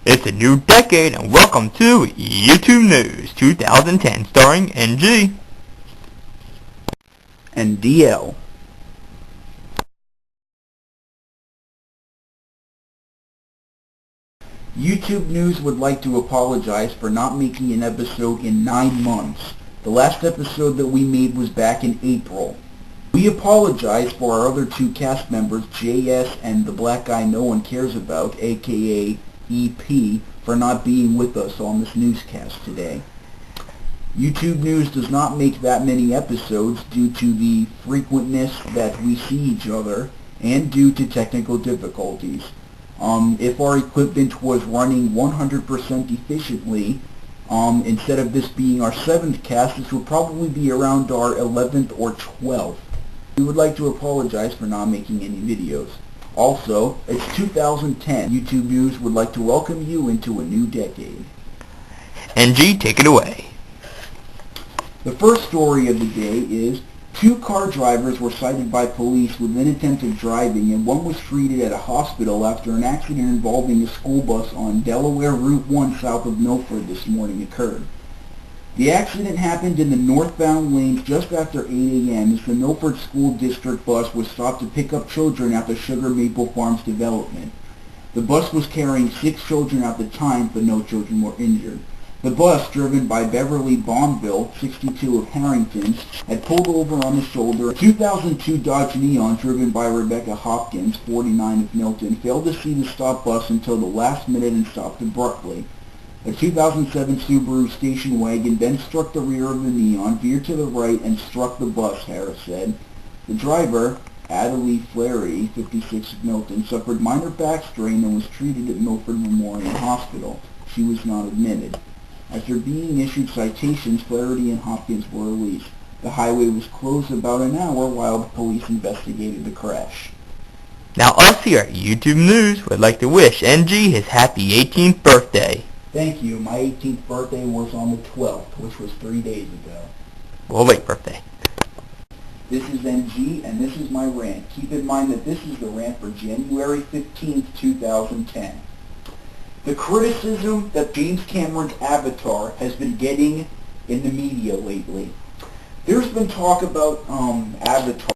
It's a new decade and welcome to YouTube News 2010 starring NG and DL. YouTube News would like to apologize for not making an episode in 9 months. The last episode that we made was back in April. We apologize for our other two cast members, JS and the black guy no one cares about, aka EP, for not being with us on this newscast today. YouTube News does not make that many episodes due to the frequentness that we see each other and due to technical difficulties. If our equipment was running 100% efficiently, instead of this being our 7th cast, this would probably be around our 11th or 12th. We would like to apologize for not making any videos. Also, it's 2010. YouTube News would like to welcome you into a new decade. NG, take it away. The first story of the day is 2 car drivers were cited by police with inattentive driving, and one was treated at a hospital after an accident involving a school bus on Delaware Route 1 south of Milford this morning occurred. The accident happened in the northbound lanes just after 8 a.m. as the Milford School District bus was stopped to pick up children at the Sugar Maple Farms development. The bus was carrying 6 children at the time, but no children were injured. The bus, driven by Beverly Bonville, 62 of Harrington, had pulled over on the shoulder. A 2002 Dodge Neon, driven by Rebecca Hopkins, 49 of Milton, failed to see the stop bus until the last minute and stopped abruptly. A 2007 Subaru station wagon then struck the rear of the Neon, veered to the right, and struck the bus, Harris said. The driver, Adelie Flaherty, 56 of Milton, suffered minor back strain and was treated at Milford Memorial Hospital. She was not admitted. After being issued citations, Flaherty and Hopkins were released. The highway was closed about an hour while the police investigated the crash. Now us here at YouTube News would like to wish NG his happy 18th birthday. Thank you. My 18th birthday was on the 12th, which was 3 days ago. Well, late birthday. This is NG, and this is my rant. Keep in mind that this is the rant for January 15th, 2010. The criticism that James Cameron's Avatar has been getting in the media lately. There's been talk about Avatar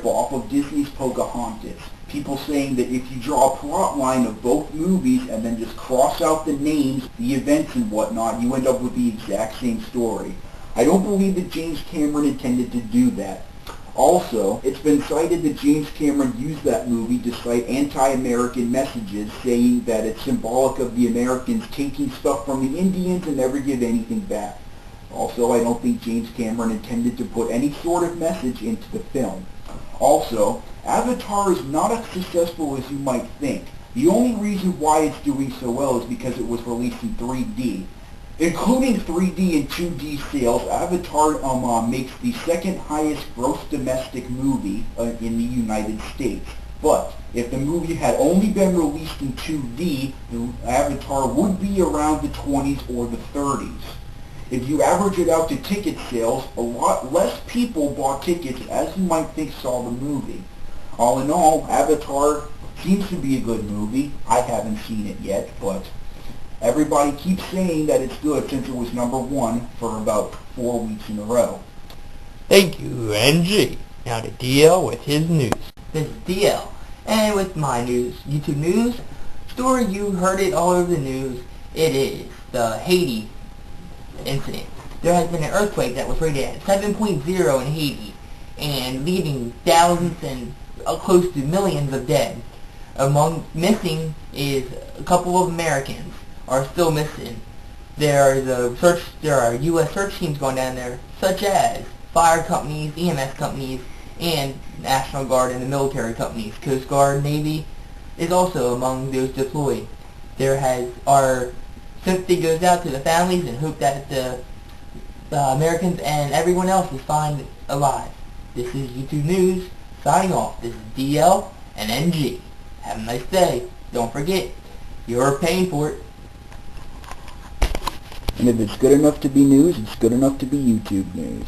off of Disney's Pocahontas. People saying that if you draw a plot line of both movies and then just cross out the names, the events and whatnot, you end up with the exact same story. I don't believe that James Cameron intended to do that. Also, it's been cited that James Cameron used that movie to cite anti-American messages, saying that it's symbolic of the Americans taking stuff from the Indians and never give anything back. Also, I don't think James Cameron intended to put any sort of message into the film. Also, Avatar is not as successful as you might think. The only reason why it's doing so well is because it was released in 3D. Including 3D and 2D sales, Avatar makes the second highest gross domestic movie in the United States. But if the movie had only been released in 2D, the Avatar would be around the 20s or the 30s. If you average it out to ticket sales, a lot less people bought tickets as you might think saw the movie. All in all, Avatar seems to be a good movie. I haven't seen it yet, but everybody keeps saying that it's good since it was #1 for about 4 weeks in a row. Thank you, NG. Now to DL with his news. This is DL, and with my news, YouTube News, story you heard it all over the news, it is the Haiti incident. There has been an earthquake that was rated at 7.0 in Haiti, and leaving thousands and close to millions of dead. Among missing is a couple of Americans are still missing. There are U.S. search teams going down there, such as fire companies, EMS companies, and National Guard and the military companies. Coast Guard, Navy is also among those deployed. Our sympathy goes out to the families and hope that the Americans and everyone else is found alive. This is YouTube News, signing off. This is DL and NG. Have a nice day. Don't forget, you're paying for it. And if it's good enough to be news, it's good enough to be YouTube News.